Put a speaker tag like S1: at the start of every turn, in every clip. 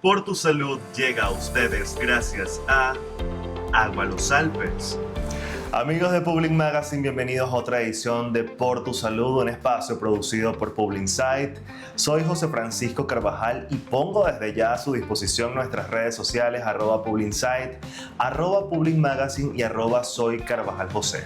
S1: Por tu salud llega a ustedes gracias a Agua Los Alpes. Amigos de Public Magazine, bienvenidos a otra edición de Por tu Salud, un espacio producido por Public Insight. Soy José Francisco Carvajal y pongo desde ya a su disposición nuestras redes sociales @PublicInsight, @Public Magazine y @Soy Carvajal José.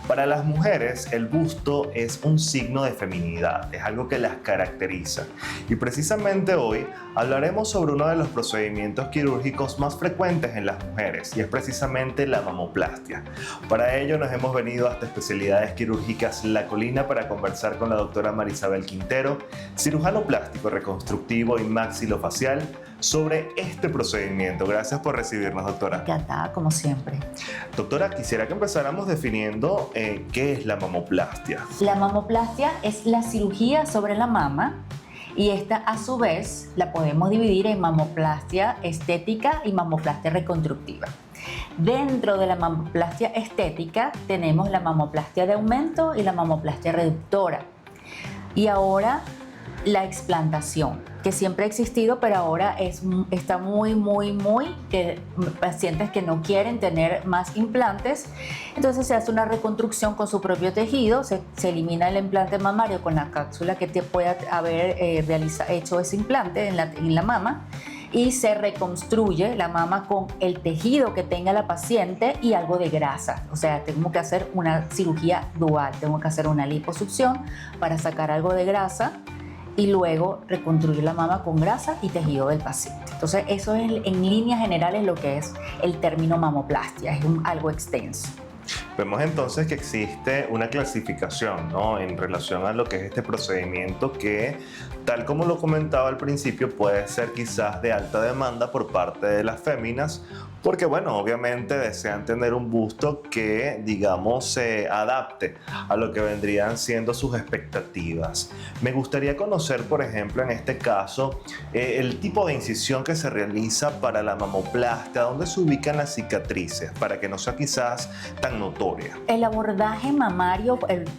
S1: Para las mujeres, el busto es un signo de feminidad, es algo que las caracteriza. Y precisamente hoy hablaremos sobre uno de los procedimientos quirúrgicos más frecuentes en las mujeres, y es precisamente la mamoplastia. Para ello nos hemos venido hasta Especialidades Quirúrgicas La Colina para conversar con la doctora Marisabel Quintero, cirujano plástico, reconstructivo y maxilofacial, sobre este procedimiento. Gracias por recibirnos, doctora.
S2: Encantada, como siempre.
S1: Doctora, quisiera que empezáramos definiendo qué es la mamoplastia.
S2: La mamoplastia es la cirugía sobre la mama y esta a su vez la podemos dividir en mamoplastia estética y mamoplastia reconstructiva. Dentro de la mamoplastia estética tenemos la mamoplastia de aumento y la mamoplastia reductora. Y ahora la explantación, que siempre ha existido, pero ahora está muy, que pacientes que no quieren tener más implantes, entonces se hace una reconstrucción con su propio tejido, se elimina el implante mamario con la cápsula que te pueda haber hecho ese implante en la mama, y se reconstruye la mama con el tejido que tenga la paciente y algo de grasa. O sea, tengo que hacer una cirugía dual, tengo que hacer una liposucción para sacar algo de grasa y luego reconstruir la mama con grasa y tejido del paciente. Entonces, eso es en líneas generales lo que es el término mamoplastia, es algo extenso.
S1: Vemos entonces que existe una clasificación, ¿no?, en relación a lo que es este procedimiento que, tal como lo comentaba al principio, puede ser quizás de alta demanda por parte de las féminas, porque bueno, obviamente desean tener un busto que, digamos, se adapte a lo que vendrían siendo sus expectativas. Me gustaría conocer, por ejemplo, en este caso, el tipo de incisión que se realiza para la mamoplastia, dónde se ubican las cicatrices, para que no sea quizás tan notoria.
S2: El abordaje mamario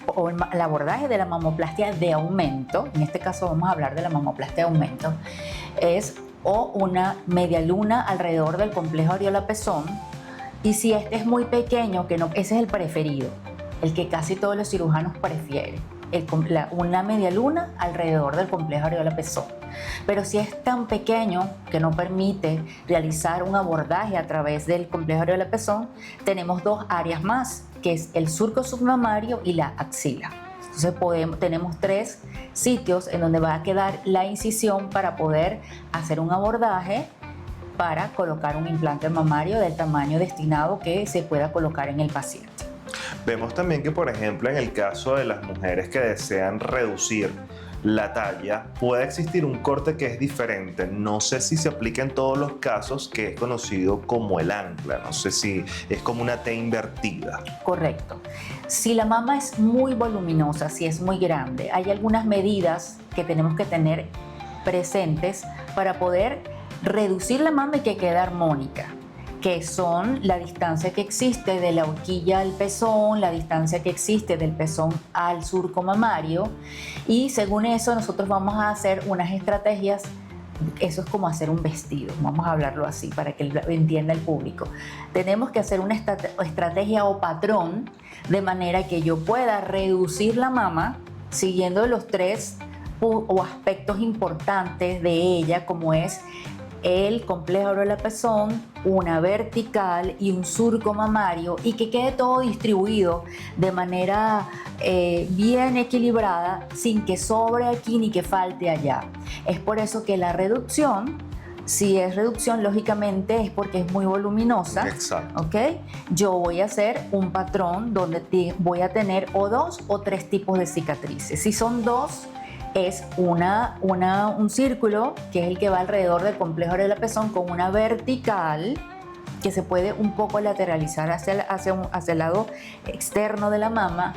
S2: o el abordaje de la mamoplastia de aumento, en este caso vamos a hablar de la mamoplastia de aumento, es o una media luna alrededor del complejo areola-pezón, y si este es muy pequeño, ese es el preferido, el que casi todos los cirujanos prefieren, una media luna alrededor del complejo areola-pezón. Pero si es tan pequeño que no permite realizar un abordaje a través del complejo areola-pezón, tenemos dos áreas más, que es el surco submamario y la axila. Entonces tenemos tres sitios en donde va a quedar la incisión para poder hacer un abordaje para colocar un implante mamario del tamaño destinado que se pueda colocar en el paciente.
S1: Vemos también que, por ejemplo, en el caso de las mujeres que desean reducir la talla, puede existir un corte que es diferente. No sé si se aplica en todos los casos, que es conocido como el ancla. No sé si es como una T invertida.
S2: Correcto. Si la mama es muy voluminosa, si es muy grande, hay algunas medidas que tenemos que tener presentes para poder reducir la mama y que quede armónica, que son la distancia que existe de la horquilla al pezón, la distancia que existe del pezón al surco mamario, y según eso nosotros vamos a hacer unas estrategias. Eso es como hacer un vestido, vamos a hablarlo así para que lo entienda el público. Tenemos que hacer una estrategia o patrón de manera que yo pueda reducir la mama siguiendo los tres aspectos importantes de ella, como es el complejo areola-pezón, una vertical y un surco mamario, y que quede todo distribuido de manera bien equilibrada, sin que sobre aquí ni que falte allá. Es por eso que la reducción, si es reducción, lógicamente es porque es muy voluminosa.
S1: Exacto.
S2: ¿Ok? Yo voy a hacer un patrón donde voy a tener o dos o tres tipos de cicatrices. Si son dos, es un círculo, que es el que va alrededor del complejo areola-pezón, con una vertical que se puede un poco lateralizar hacia el lado externo de la mama,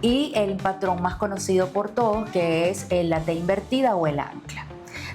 S2: y el patrón más conocido por todos, que es la T invertida o el ancla.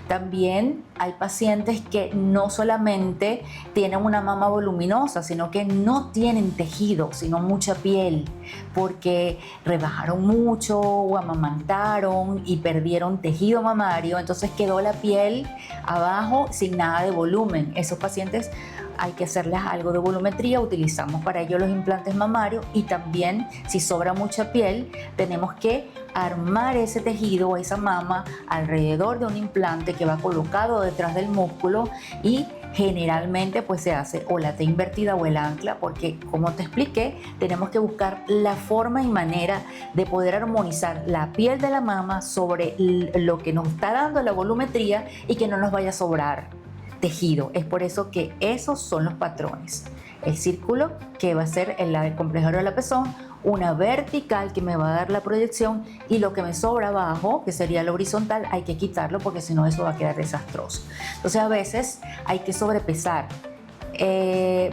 S2: También hay pacientes que no solamente tienen una mama voluminosa, sino que no tienen tejido, sino mucha piel, porque rebajaron mucho o amamantaron y perdieron tejido mamario, entonces quedó la piel abajo sin nada de volumen. Esos pacientes hay que hacerles algo de volumetría, utilizamos para ello los implantes mamarios, y también si sobra mucha piel tenemos que armar ese tejido o esa mama alrededor de un implante que va colocado detrás del músculo, y generalmente pues se hace o la T invertida o el ancla, porque como te expliqué, tenemos que buscar la forma y manera de poder armonizar la piel de la mama sobre lo que nos está dando la volumetría y que no nos vaya a sobrar tejido. Es por eso que esos son los patrones. El círculo, que va a ser el complejo areolar pezón, una vertical que me va a dar la proyección, y lo que me sobra abajo, que sería la horizontal, hay que quitarlo porque si no eso va a quedar desastroso. Entonces a veces hay que sobrepesar.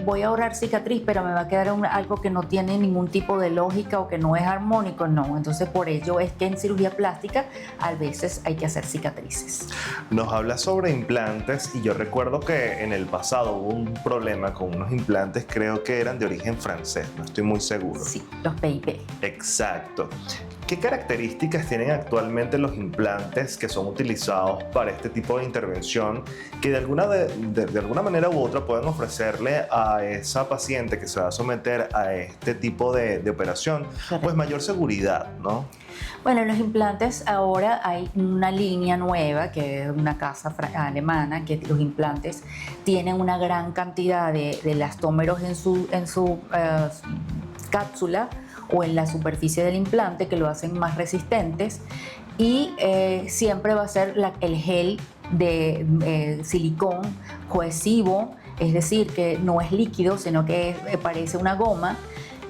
S2: Voy a ahorrar cicatriz, pero me va a quedar algo que no tiene ningún tipo de lógica o que no es armónico, no. Entonces por ello es que en cirugía plástica a veces hay que hacer cicatrices.
S1: Nos habla sobre implantes, y yo recuerdo que en el pasado hubo un problema con unos implantes, creo que eran de origen francés, no estoy muy seguro.
S2: Sí, los PIP.
S1: Exacto. ¿Qué características tienen actualmente los implantes que son utilizados para este tipo de intervención, que de alguna manera u otra pueden ofrecerle a esa paciente que se va a someter a este tipo de operación, pues mayor seguridad, ¿no?
S2: Bueno, los implantes, ahora hay una línea nueva, que es una casa alemana, que los implantes tienen una gran cantidad de elastómeros en su cápsula o en la superficie del implante, que lo hacen más resistentes, y siempre va a ser el gel de silicón cohesivo, es decir, que no es líquido, sino que parece una goma,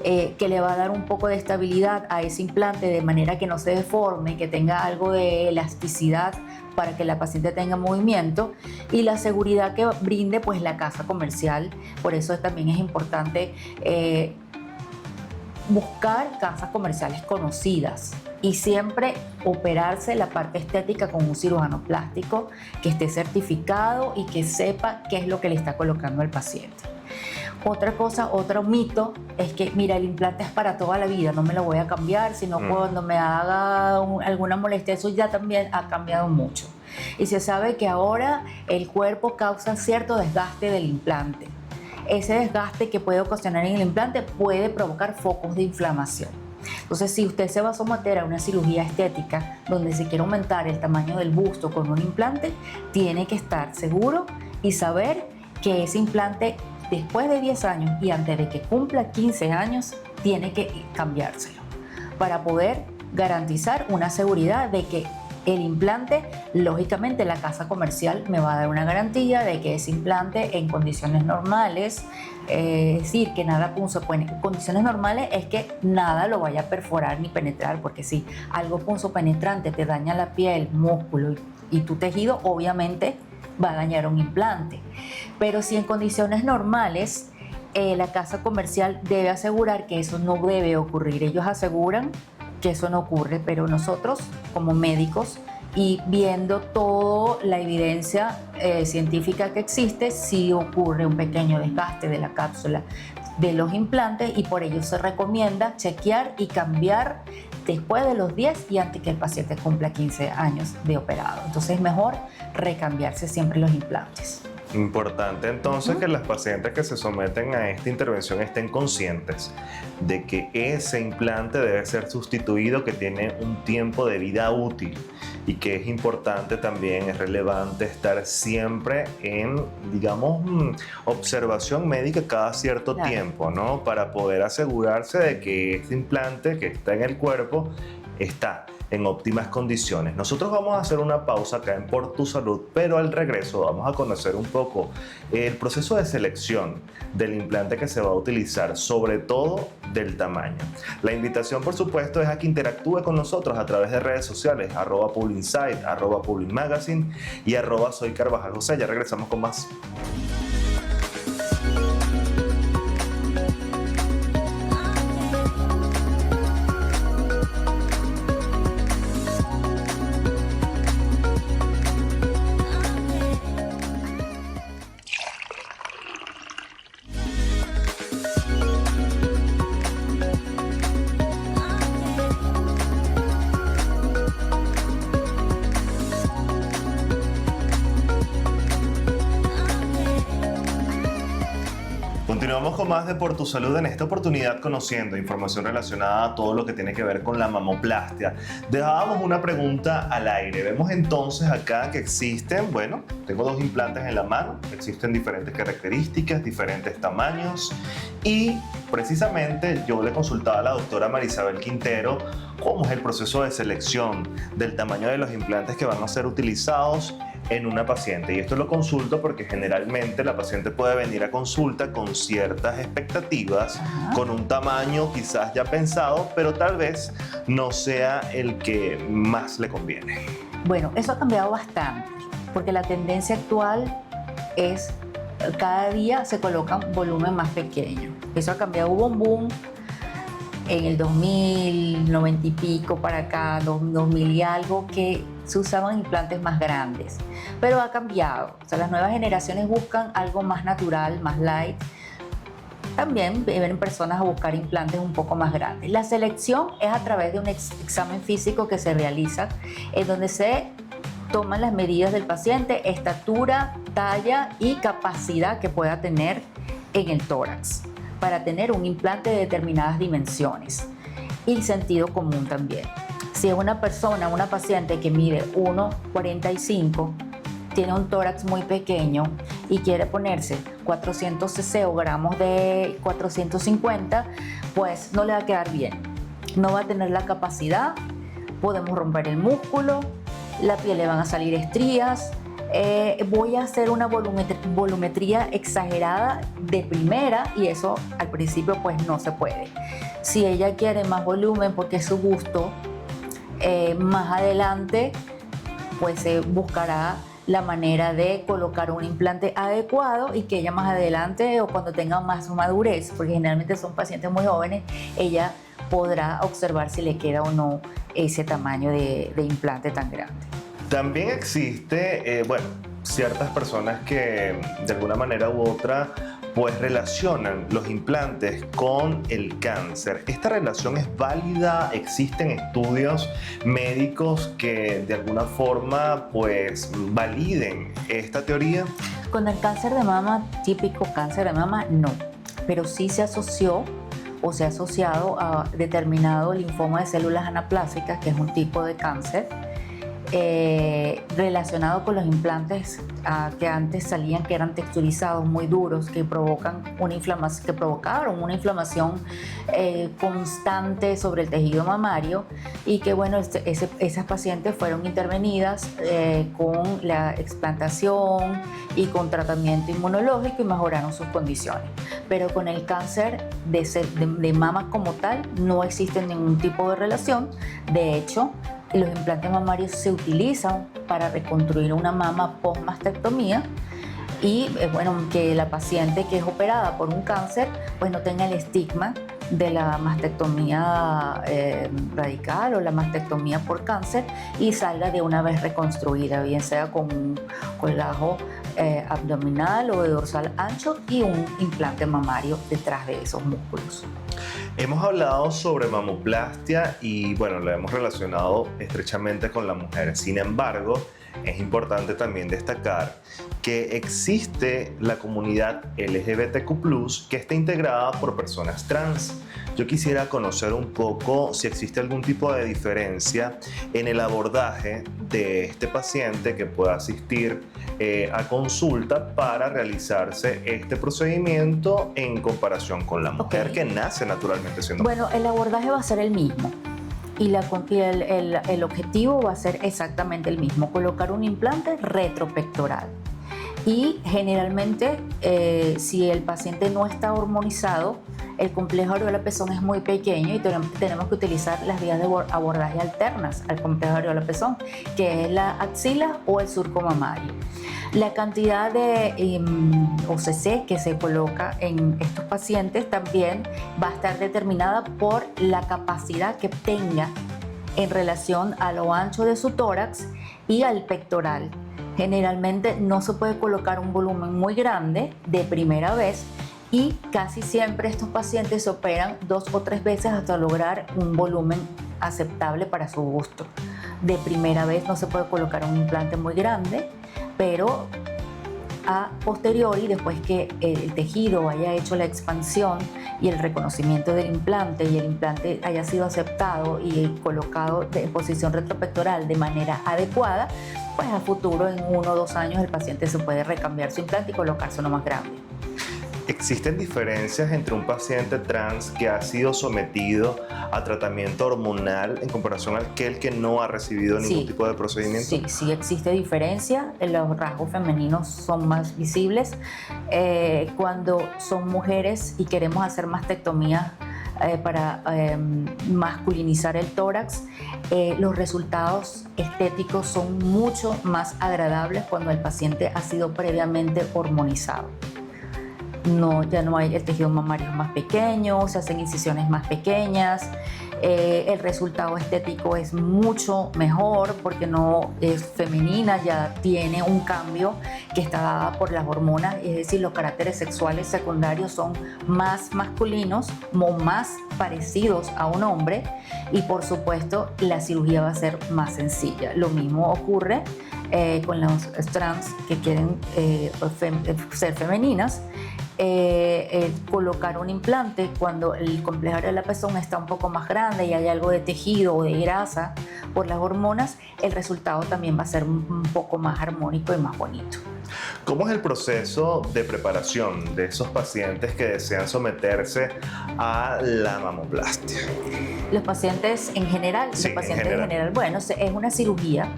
S2: que le va a dar un poco de estabilidad a ese implante, de manera que no se deforme, que tenga algo de elasticidad para que la paciente tenga movimiento, y la seguridad que brinde pues la casa comercial. Por eso también es importante buscar casas comerciales conocidas y siempre operarse la parte estética con un cirujano plástico que esté certificado y que sepa qué es lo que le está colocando al paciente. Otra cosa, otro mito es que, mira, el implante es para toda la vida, no me lo voy a cambiar, sino cuando me haga alguna molestia. Eso ya también ha cambiado mucho. Y se sabe que ahora el cuerpo causa cierto desgaste del implante. Ese desgaste que puede ocasionar en el implante puede provocar focos de inflamación. Entonces, si usted se va a someter a una cirugía estética donde se quiere aumentar el tamaño del busto con un implante, tiene que estar seguro y saber que ese implante, después de 10 años y antes de que cumpla 15 años, tiene que cambiárselo para poder garantizar una seguridad de que el implante, lógicamente la casa comercial me va a dar una garantía de que ese implante en condiciones normales, es decir, que nada condiciones normales es que nada lo vaya a perforar ni penetrar, porque si algo punzopenetrante te daña la piel, músculo y tu tejido, obviamente va a dañar un implante. Pero si en condiciones normales, la casa comercial debe asegurar que eso no debe ocurrir. Ellos aseguran que eso no ocurre, pero nosotros como médicos y viendo toda la evidencia científica que existe, sí ocurre un pequeño desgaste de la cápsula de los implantes, y por ello se recomienda chequear y cambiar después de los 10 y antes que el paciente cumpla 15 años de operado. Entonces es mejor recambiarse siempre los implantes.
S1: Importante entonces que las pacientes que se someten a esta intervención estén conscientes de que ese implante debe ser sustituido, que tiene un tiempo de vida útil, y que es importante también, es relevante estar siempre en, digamos, observación médica cada cierto tiempo, ¿no? Para poder asegurarse de que este implante que está en el cuerpo está en óptimas condiciones. Nosotros vamos a hacer una pausa acá en Por Tu Salud, pero al regreso vamos a conocer un poco el proceso de selección del implante que se va a utilizar, sobre todo del tamaño. La invitación, por supuesto, es a que interactúe con nosotros a través de redes sociales, @PublinSight, @PublinMagazine y @SoyCarvajalJosé. Ya regresamos con más. Continuamos con más de Por Tu Salud, en esta oportunidad conociendo información relacionada a todo lo que tiene que ver con la mamoplastia. Dejábamos una pregunta al aire. Vemos entonces acá que existen, bueno, tengo 2 implantes en la mano, existen diferentes características, diferentes tamaños y precisamente yo le consultaba a la doctora Marisabel Quintero cómo es el proceso de selección del tamaño de los implantes que van a ser utilizados en una paciente. Y esto lo consulto porque generalmente la paciente puede venir a consulta con ciertas expectativas, con un tamaño quizás ya pensado, pero tal vez no sea el que más le conviene.
S2: Bueno, eso ha cambiado bastante, porque la tendencia actual es cada día se coloca un volumen más pequeño. Eso ha cambiado, hubo un boom en el 2000, 90 y pico para acá, 2000 y algo, que se usaban implantes más grandes, pero ha cambiado. O sea, las nuevas generaciones buscan algo más natural, más light. También vienen personas a buscar implantes un poco más grandes. La selección es a través de un examen físico que se realiza, en donde se toman las medidas del paciente, estatura, talla y capacidad que pueda tener en el tórax para tener un implante de determinadas dimensiones y sentido común también. Si es una persona, una paciente que mide 1,45, tiene un tórax muy pequeño y quiere ponerse 400 cc o gramos de 450, pues no le va a quedar bien. No va a tener la capacidad, podemos romper el músculo, la piel le van a salir estrías. Voy a hacer una volumetría exagerada de primera y eso al principio pues no se puede. Si ella quiere más volumen porque es su gusto, más adelante pues se buscará la manera de colocar un implante adecuado y que ella más adelante o cuando tenga más madurez, porque generalmente son pacientes muy jóvenes, ella podrá observar si le queda o no ese tamaño de implante tan grande.
S1: También existe, ciertas personas que de alguna manera u otra pues relacionan los implantes con el cáncer. ¿Esta relación es válida? ¿Existen estudios médicos que de alguna forma pues validen esta teoría?
S2: Con el cáncer de mama, típico cáncer de mama, no, pero sí se asoció o se ha asociado a determinado linfoma de células anaplásicas, que es un tipo de cáncer, relacionado con los implantes que antes salían, que eran texturizados, muy duros, que provocaron una inflamación constante sobre el tejido mamario y que bueno, esas pacientes fueron intervenidas con la explantación y con tratamiento inmunológico y mejoraron sus condiciones. Pero con el cáncer de mama como tal no existe ningún tipo de relación. De hecho, los implantes mamarios se utilizan para reconstruir una mama post-mastectomía y que la paciente que es operada por un cáncer pues no tenga el estigma de la mastectomía radical o la mastectomía por cáncer y salga de una vez reconstruida, bien sea con un colgajo abdominal o de dorsal ancho y un implante mamario detrás de esos músculos.
S1: Hemos hablado sobre mamoplastia y bueno, lo hemos relacionado estrechamente con la mujer. Sin embargo, es importante también destacar que existe la comunidad LGBTQ+, que está integrada por personas trans. Yo quisiera conocer un poco si existe algún tipo de diferencia en el abordaje de este paciente que pueda asistir a consulta para realizarse este procedimiento en comparación con la mujer que nace naturalmente siendo mujer.
S2: Bueno, el abordaje va a ser el mismo. Y el objetivo va a ser exactamente el mismo, colocar un implante retropectoral. Y generalmente, si el paciente no está hormonizado, el complejo areola-pezón es muy pequeño y tenemos que utilizar las vías de abordaje alternas al complejo areola-pezón, que es la axila o el surco mamario. La cantidad de OCC que se coloca en estos pacientes también va a estar determinada por la capacidad que tenga en relación a lo ancho de su tórax y al pectoral. Generalmente no se puede colocar un volumen muy grande de primera vez y casi siempre estos pacientes se operan 2 o 3 veces hasta lograr un volumen aceptable para su gusto. De primera vez no se puede colocar un implante muy grande, pero a posteriori, después que el tejido haya hecho la expansión y el reconocimiento del implante y el implante haya sido aceptado y colocado en posición retropectoral de manera adecuada, pues a futuro, en 1 o 2 años, el paciente se puede recambiar su implante y colocarse uno más grande.
S1: ¿Existen diferencias entre un paciente trans que ha sido sometido a tratamiento hormonal en comparación al que no ha recibido ningún tipo de procedimiento?
S2: Sí existe diferencia. Los rasgos femeninos son más visibles. Cuando son mujeres y queremos hacer mastectomía para masculinizar el tórax, los resultados estéticos son mucho más agradables cuando el paciente ha sido previamente hormonizado. Ya no hay el tejido mamario más pequeño, se hacen incisiones más pequeñas, el resultado estético es mucho mejor porque no es femenina, ya tiene un cambio que está dada por las hormonas, es decir, los caracteres sexuales secundarios son más masculinos, más parecidos a un hombre, y por supuesto la cirugía va a ser más sencilla. Lo mismo ocurre con las trans que quieren ser femeninas. Colocar un implante cuando el complejo de la pezón está un poco más grande y hay algo de tejido o de grasa por las hormonas, el resultado también va a ser un poco más armónico y más bonito.
S1: ¿Cómo es el proceso de preparación de esos pacientes que desean someterse a la mamoplastia?
S2: Los pacientes en general, bueno, es una cirugía.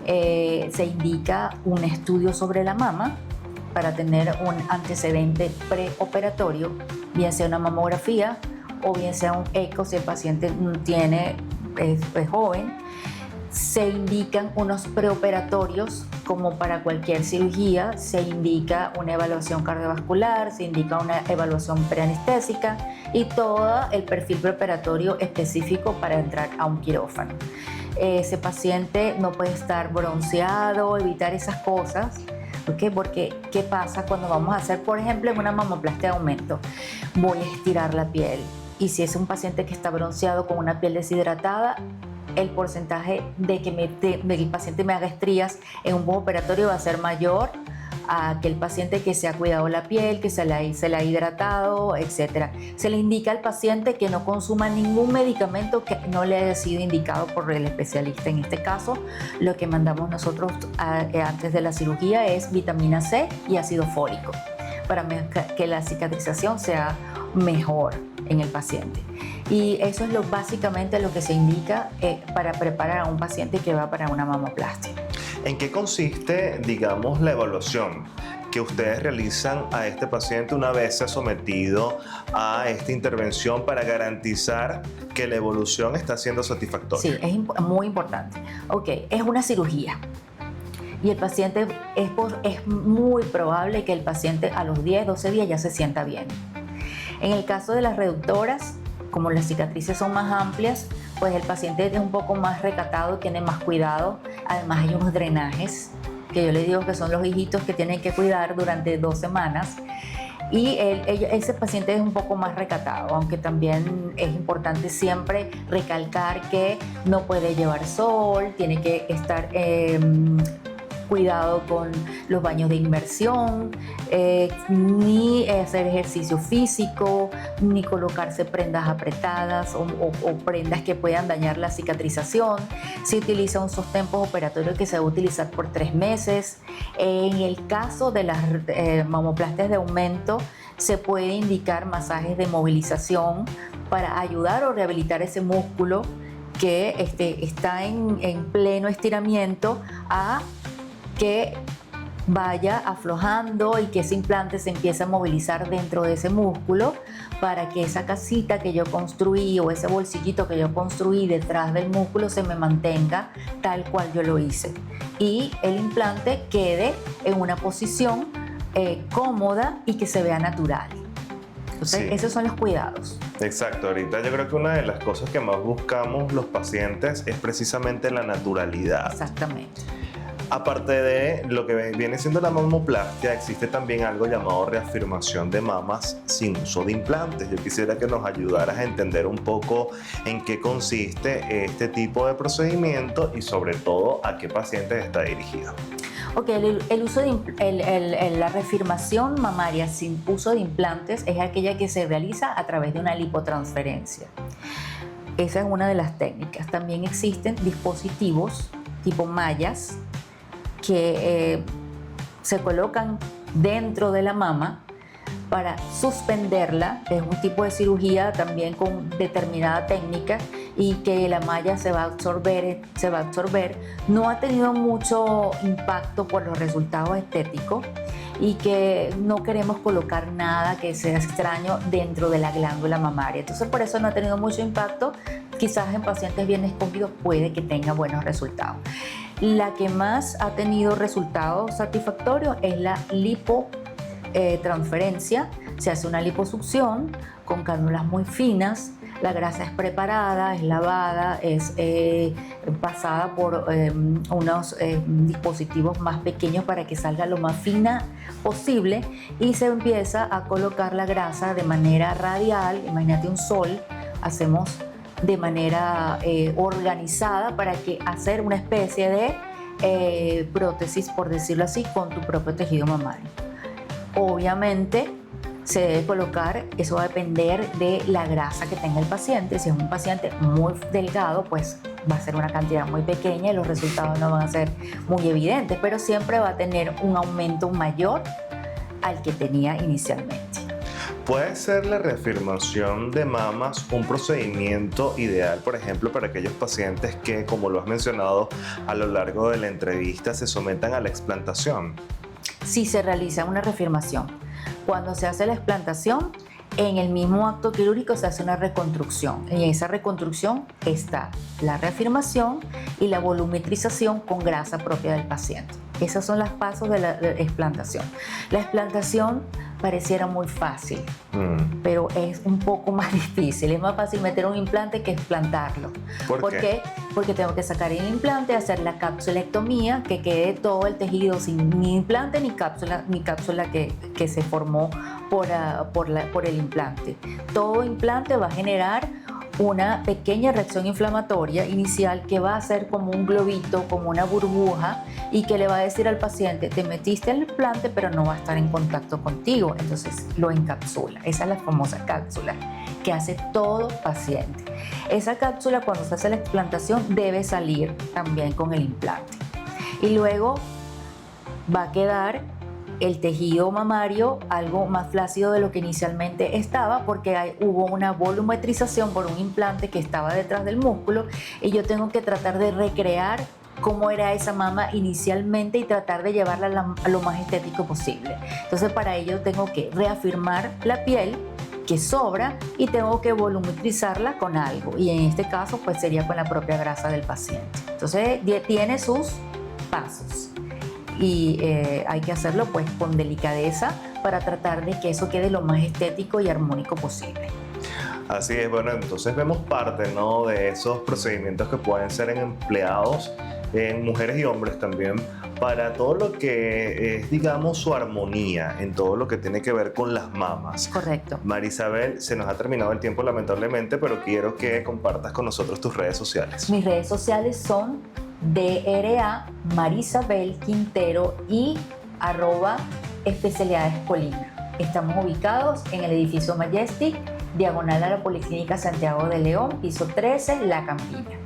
S2: Se indica un estudio sobre la mama para tener un antecedente preoperatorio, bien sea una mamografía o bien sea un eco si el paciente es joven. Se indican unos preoperatorios como para cualquier cirugía, se indica una evaluación cardiovascular, se indica una evaluación preanestésica y todo el perfil preoperatorio específico para entrar a un quirófano. Ese paciente no puede estar bronceado, evitar esas cosas. ¿Okay? Porque, ¿qué pasa cuando vamos a hacer, por ejemplo, en una mamoplastia de aumento? Voy a estirar la piel y si es un paciente que está bronceado con una piel deshidratada, el porcentaje de que el paciente me haga estrías en un postoperatorio va a ser mayor a que el paciente que se ha cuidado la piel, que se la ha hidratado, etc. Se le indica al paciente que no consuma ningún medicamento que no le haya sido indicado por el especialista. En este caso, lo que mandamos nosotros antes de la cirugía es vitamina C y ácido fólico para que la cicatrización sea mejor en el paciente. Y eso es básicamente lo que se indica para preparar a un paciente que va para una mamoplastia.
S1: ¿En qué consiste, digamos, la evaluación que ustedes realizan a este paciente una vez se ha sometido a esta intervención para garantizar que la evolución está siendo satisfactoria?
S2: Sí, es muy importante. Ok, es una cirugía. Y el paciente, es muy probable que el paciente a los 10, 12 días ya se sienta bien. En el caso de las reductoras, como las cicatrices son más amplias, pues el paciente es un poco más recatado, tiene más cuidado. Además hay unos drenajes, que yo le digo que son los hijitos que tienen que cuidar durante 2 semanas. Y ese paciente es un poco más recatado, aunque también es importante siempre recalcar que no puede llevar sol, tiene que estar cuidado con los baños de inmersión, ni hacer ejercicio físico, ni colocarse prendas apretadas o prendas que puedan dañar la cicatrización. Se utiliza un sostén postoperatorio que se va a utilizar por 3 meses. En el caso de las mamoplastias de aumento, se puede indicar masajes de movilización para ayudar o rehabilitar ese músculo que está en pleno estiramiento a que vaya aflojando y que ese implante se empiece a movilizar dentro de ese músculo para que esa casita que yo construí o ese bolsillito que yo construí detrás del músculo se me mantenga tal cual yo lo hice y el implante quede en una posición cómoda y que se vea natural. Entonces, sí, esos son los cuidados.
S1: Exacto, ahorita yo creo que una de las cosas que más buscamos los pacientes es precisamente la naturalidad.
S2: Exactamente.
S1: Aparte de lo que viene siendo la mamoplastia, existe también algo llamado reafirmación de mamas sin uso de implantes. Yo quisiera que nos ayudaras a entender un poco en qué consiste este tipo de procedimiento y sobre todo a qué pacientes está dirigido.
S2: Ok, el uso de la reafirmación mamaria sin uso de implantes es aquella que se realiza a través de una lipotransferencia. Esa es una de las técnicas. También existen dispositivos tipo mallas que se colocan dentro de la mama para suspenderla. Es un tipo de cirugía también con determinada técnica y que la malla se va a absorber. No ha tenido mucho impacto por los resultados estéticos y que no queremos colocar nada que sea extraño dentro de la glándula mamaria. Entonces por eso no ha tenido mucho impacto. Quizás en pacientes bien escogidos puede que tenga buenos resultados. La que más ha tenido resultados satisfactorios es la lipotransferencia. Se hace una liposucción con cánulas muy finas. La grasa es preparada, es lavada, es pasada por unos dispositivos más pequeños para que salga lo más fina posible y se empieza a colocar la grasa de manera radial. Imagínate un sol, hacemos de manera organizada para que hacer una especie de prótesis, por decirlo así, con tu propio tejido mamario. Obviamente se debe colocar, eso va a depender de la grasa que tenga el paciente. Si es un paciente muy delgado, pues va a ser una cantidad muy pequeña y los resultados no van a ser muy evidentes, pero siempre va a tener un aumento mayor al que tenía inicialmente.
S1: ¿Puede ser la reafirmación de mamas un procedimiento ideal, por ejemplo, para aquellos pacientes que, como lo has mencionado a lo largo de la entrevista, se sometan a la explantación?
S2: Si se realiza una reafirmación, cuando se hace la explantación, en el mismo acto quirúrgico se hace una reconstrucción. En esa reconstrucción está la reafirmación y la volumetrización con grasa propia del paciente. Esos son los pasos de la explantación. La explantación pareciera muy fácil, pero es un poco más difícil. Es más fácil meter un implante que explantarlo.
S1: ¿Por qué?
S2: Porque tengo que sacar el implante, hacer la capsulectomía, que quede todo el tejido sin ni implante ni cápsula que se formó por el implante. Todo implante va a generar una pequeña reacción inflamatoria inicial que va a ser como un globito, como una burbuja, y que le va a decir al paciente: te metiste el implante pero no va a estar en contacto contigo, entonces lo encapsula. Esa es la famosa cápsula que hace todo paciente. Esa cápsula, cuando se hace la explantación, debe salir también con el implante y luego va a quedar el tejido mamario algo más flácido de lo que inicialmente estaba, porque hubo una volumetrización por un implante que estaba detrás del músculo, y yo tengo que tratar de recrear cómo era esa mama inicialmente y tratar de llevarla a lo más estético posible. Entonces, para ello tengo que reafirmar la piel que sobra y tengo que volumetrizarla con algo, y en este caso pues sería con la propia grasa del paciente. Entonces tiene sus pasos y hay que hacerlo pues con delicadeza para tratar de que eso quede lo más estético y armónico posible.
S1: Así es, bueno, entonces vemos parte, ¿no?, de esos procedimientos que pueden ser empleados en mujeres y hombres también para todo lo que es, digamos, su armonía en todo lo que tiene que ver con las mamas.
S2: Correcto.
S1: Marisabel, se nos ha terminado el tiempo lamentablemente, pero quiero que compartas con nosotros tus redes sociales.
S2: Mis redes sociales son DRA Marisabel Quintero y @especialidades Colina. Estamos ubicados en el edificio Majestic, diagonal a la Policlínica Santiago de León, piso 13, La Campiña.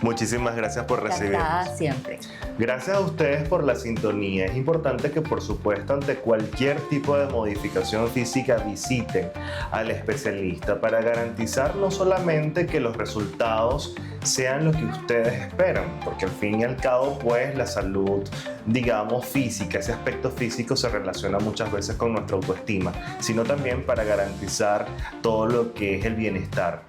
S1: Muchísimas gracias por recibirnos.
S2: Siempre.
S1: Gracias a ustedes por la sintonía. Es importante que, por supuesto, ante cualquier tipo de modificación física, visiten al especialista para garantizar no solamente que los resultados sean lo que ustedes esperan, porque al fin y al cabo, pues la salud, digamos, física, ese aspecto físico se relaciona muchas veces con nuestra autoestima, sino también para garantizar todo lo que es el bienestar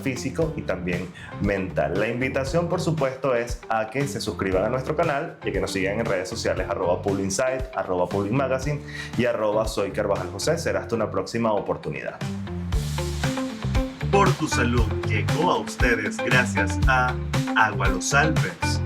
S1: físico y también mental. La invitación, por supuesto, es a que se suscriban a nuestro canal y que nos sigan en redes sociales @PublinSight, @PublinMagazine y @SoyCarvajalJosé. Será hasta una próxima oportunidad. Por tu salud llegó a ustedes gracias a Agua Los Alpes.